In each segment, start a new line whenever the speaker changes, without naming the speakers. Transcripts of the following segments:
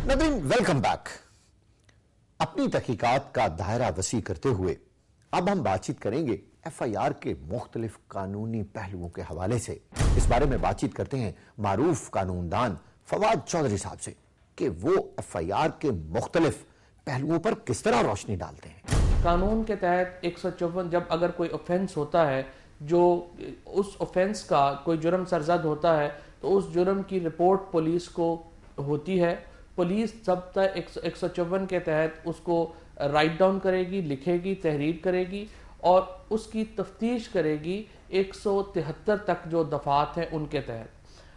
नाज़रीन, welcome back. अपनी तहकीकात का दायरा वसी करते हुए अब हम बातचीत करेंगे FIR के मुख्तलिफ कानूनी पहलुओं के हवाले से। इस बारे में बातचीत करते हैं मारूफ कानूनदान फवाद चौधरी साहब से कि वो FIR के मुख्तलिफ पहलुओं पर किस तरह रोशनी डालते हैं।
कानून के तहत 154 जब अगर कोई ऑफेंस होता है, जो उस ऑफेंस का कोई जुर्म सरजद होता है, तो उस जुर्म की रिपोर्ट पुलिस को होती है। पुलिस जब तक 154 के तहत उसको राइट डाउन करेगी, लिखेगी, तहरीर करेगी और उसकी तफ्तीश करेगी 173 तक जो दफात हैं उनके तहत।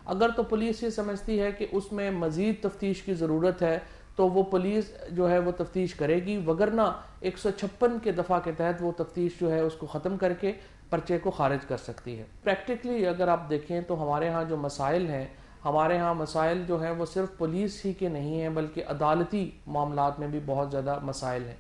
अगर तो पुलिस ये समझती है कि उसमें मज़ीद तफ्तीश की ज़रूरत है तो वो पुलिस जो है वो तफ्तीश करेगी, वगरना 156 के दफ़ा के तहत वो तफ्तीश जो है उसको ख़त्म करके पर्चे को खारिज कर सकती है। प्रैक्टिकली अगर आप देखें तो हमारे यहाँ जो मसाइल हैं, हमारे यहाँ मसाइल जो हैं वो सिर्फ पुलिस ही के नहीं हैं बल्कि अदालती मामलात में भी बहुत ज़्यादा मसाइल हैं।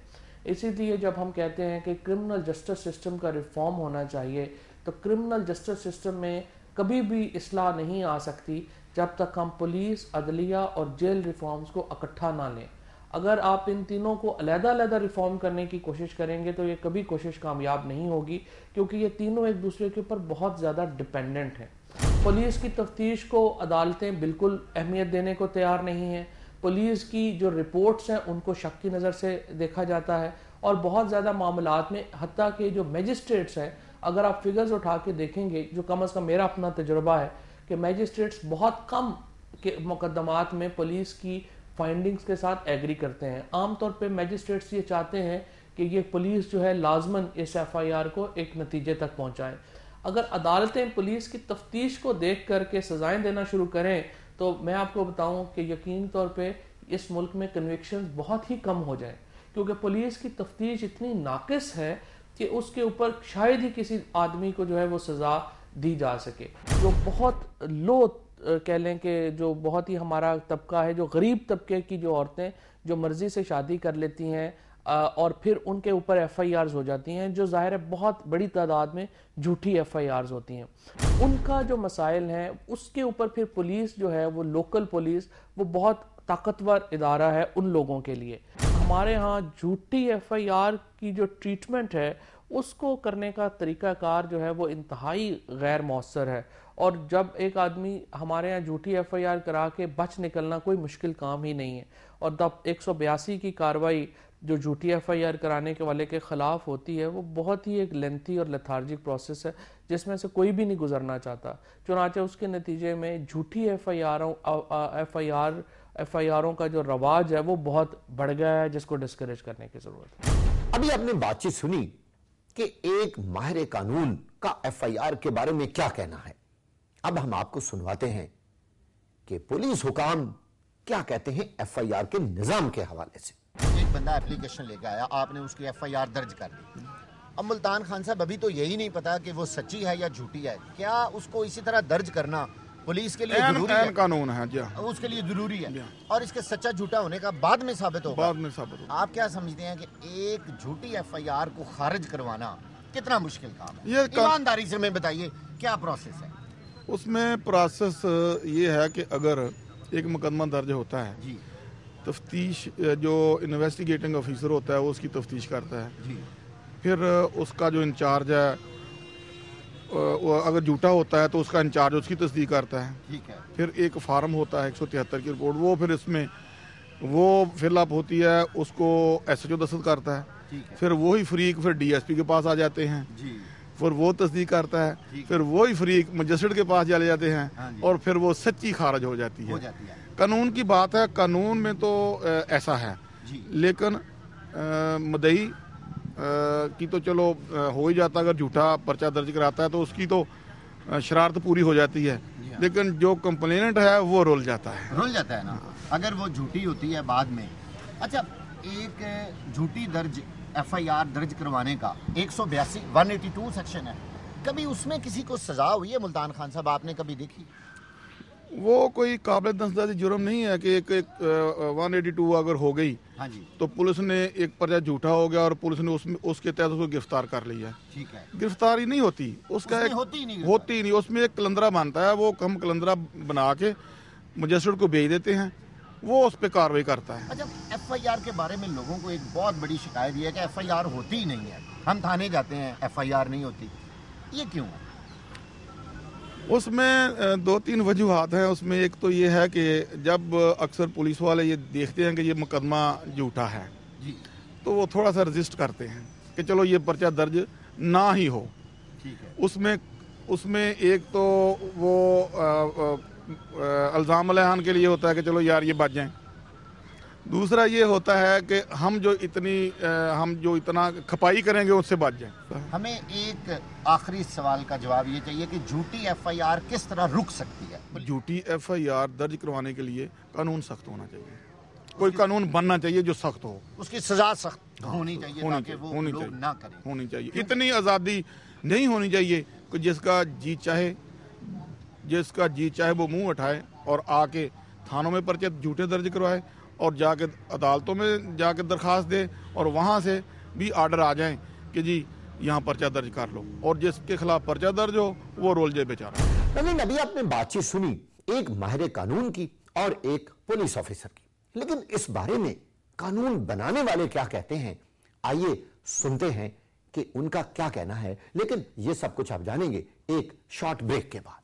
इसीलिए जब हम कहते हैं कि क्रिमिनल जस्टिस सिस्टम का रिफॉर्म होना चाहिए, तो क्रिमिनल जस्टिस सिस्टम में कभी भी इस्लाह नहीं आ सकती जब तक हम पुलिस, अदलिया और जेल रिफॉर्म्स को इकट्ठा ना लें। अगर आप इन तीनों को अलग-अलग रिफॉर्म करने की कोशिश करेंगे तो ये कभी कोशिश कामयाब नहीं होगी, क्योंकि ये तीनों एक दूसरे के ऊपर बहुत ज़्यादा डिपेंडेंट हैं। पुलिस की तफ्तीश को अदालतें बिल्कुल अहमियत देने को तैयार नहीं हैं। पुलिस की जो रिपोर्ट्स हैं उनको शक की नज़र से देखा जाता है और बहुत ज़्यादा मामलात में हत्ता के जो मैजिस्ट्रेट्स हैं, अगर आप फिगर्स उठा के देखेंगे, जो कम अज़ कम मेरा अपना तजुर्बा है कि मैजिस्ट्रेट्स बहुत कम के मुकदमात में पुलिस की फाइंडिंग्स के साथ एग्री करते हैं। आमतौर पे मैजिस्ट्रेट्स ये चाहते हैं कि ये पुलिस जो है लाजमन इस FIR को एक नतीजे तक पहुंचाए। अगर अदालतें पुलिस की तफ्तीश को देख करके सजाएं देना शुरू करें तो मैं आपको बताऊं कि यकीन तौर पे इस मुल्क में कन्विक्शंस बहुत ही कम हो जाएं, क्योंकि पुलिस की तफ्तीश इतनी नाकिस है कि उसके ऊपर शायद ही किसी आदमी को जो है वो सज़ा दी जा सके। जो बहुत लो कह लें कि जो बहुत ही हमारा तबका है, जो गरीब तबके की जो औरतें जो मर्जी से शादी कर लेती हैं और फिर उनके ऊपर FIRs हो जाती हैं, जो ज़ाहिर है बहुत बड़ी तादाद में झूठी FIRs होती हैं, उनका जो मसाइल हैं उसके ऊपर फिर पुलिस जो है वो लोकल पुलिस वो बहुत ताकतवर इदारा है उन लोगों के लिए। हमारे यहाँ झूठी FIR की जो ट्रीटमेंट है उसको करने का तरीक़ाकार जो है वो इंतहाई गैर मौसर है, और जब एक आदमी हमारे यहाँ झूठी FIR करा के बच निकलना कोई मुश्किल काम ही नहीं है। और तब 182 की कार्रवाई जो झूठी FIR कराने के वाले के ख़िलाफ़ होती है वो बहुत ही एक लेंथी और लेथार्जिक प्रोसेस है जिसमें से कोई भी नहीं गुजरना चाहता। चुनांचे उसके नतीजे में झूठी FIRों का जो रवाज है वो बहुत बढ़ गया है, जिसको डिस्करेज करने की ज़रूरत है।
अभी आपने बातचीत सुनी कि एक माहिर कानून का FIR के बारे में क्या कहना है। अब हम आपको सुनवाते हैं कि पुलिस हुकाम क्या कहते हैं FIR के निजाम के हवाले से।
एक बंदा एप्लीकेशन लेके आया, आपने उसकी FIR दर्ज कर ली। अब मुल्तान खान साहब अभी तो यही नहीं पता कि वो सच्ची है या झूठी है। क्या उसको इसी तरह दर्ज करना पुलिस के लिए जरूरी है?
कानून है जी,
उसके लिए जरूरी है और इसके सच्चा झूठा होने का बाद में साबित होगा।
बाद में साबित होगा।
आप क्या समझते हैं कि एक झूठी FIR को खारिज करवाना कितना मुश्किल काम है?
ये
ईमानदारी से हमें बताइए क्या प्रोसेस है
उसमें? प्रोसेस ये है कि अगर एक मुकदमा दर्ज होता है
जी,
तफ्तीश जो इन्वेस्टिगेटिंग ऑफिसर होता है वो उसकी तफ्तीश करता है
जी।
फिर उसका जो इंचार्ज है वो अगर झूठा होता है तो उसका इंचार्ज उसकी तस्दीक करता है।
ठीक है।
फिर एक फार्म होता है 173 की रिपोर्ट, वो फिर इसमें वो फिलअप होती है, उसको SHO दस्तखत करता है।
ठीक है।
फिर वही फरीक फिर DSP के पास आ जाते हैं
जी,
फिर वो तस्दीक करता है, फिर वही फरीक मजिस्ट्रेट के पास चले जाते हैं और फिर वो सच्ची खारिज हो जाती है। कानून की बात है, कानून में तो ऐसा है
जी।
लेकिन मदई की तो चलो हो ही जाता, अगर झूठा पर्चा दर्ज कराता है तो उसकी तो शरारत पूरी हो जाती है, लेकिन जो कंप्लेनेंट है वो रुल जाता है
ना, अगर वो झूठी होती है बाद में। अच्छा, एक झूठी FIR दर्ज करवाने का 182 सेक्शन है, कभी उसमें किसी को सजा हुई है मुल्तान खान साहब, आपने कभी देखी?
वो कोई काबिल दंसदारी जुर्म नहीं है कि एक 182 अगर हो गई
हाँ जी,
तो पुलिस ने एक पर्चा झूठा हो गया और पुलिस ने उसके तहत उसको गिरफ्तार कर लिया।
ठीक है।
गिरफ्तारी नहीं होती, उसका एक होती ही नहीं, उसमें एक कलंदरा बनता है, वो हम कलंदरा बना के मजिस्ट्रेट को भेज देते हैं, वो उस पर कार्रवाई करता है।
अच्छा, एफआईआर के बारे में लोगों को एक बहुत बड़ी शिकायत ये है कि एफआईआर होती ही नहीं है। हम थाने जाते हैं, एफआईआर नहीं होती, ये क्यों है?
उसमें दो तीन वजूहात हैं। उसमें एक तो ये है कि जब अक्सर पुलिस वाले ये देखते हैं कि ये मुकदमा झूठा है
जी,
तो वो थोड़ा सा रजिस्ट करते हैं कि चलो ये पर्चा दर्ज ना ही हो।
ठीक है।
उसमें एक तो वो इल्ज़ाम लहान के लिए होता है कि चलो यार ये बच जाएं। दूसरा ये होता है कि हम जो इतना खपाई करेंगे उससे बच जाएं।
हमें एक आखिरी सवाल का जवाब ये चाहिए कि झूठी एफआईआर किस तरह रुक सकती है?
झूठी एफआईआर दर्ज करवाने के लिए कानून सख्त होना चाहिए। कोई कानून बनना चाहिए जो सख्त हो,
उसकी सजा सख्त होनी चाहिए ताकि वो
होनी
लोग
चाहिए,
ना करें।
होनी चाहिए। इतनी आज़ादी नहीं होनी चाहिए कि जिसका जी चाहे वो मुंह उठाए और आके थानों में पर्चे झूठे दर्ज करवाए और जाके अदालतों में जाके दरखास्त दे और वहाँ से भी आर्डर आ जाए कि जी यहाँ पर्चा दर्ज कर लो, और जिसके खिलाफ पर्चा दर्ज हो वो रोल जाए बेचारा।
नवीन, अभी आपने बातचीत सुनी एक माहिर कानून की और एक पुलिस ऑफिसर की, लेकिन इस बारे में कानून बनाने वाले क्या कहते हैं, आइए सुनते हैं कि उनका क्या कहना है। लेकिन ये सब कुछ आप जानेंगे एक शॉर्ट ब्रेक के बाद।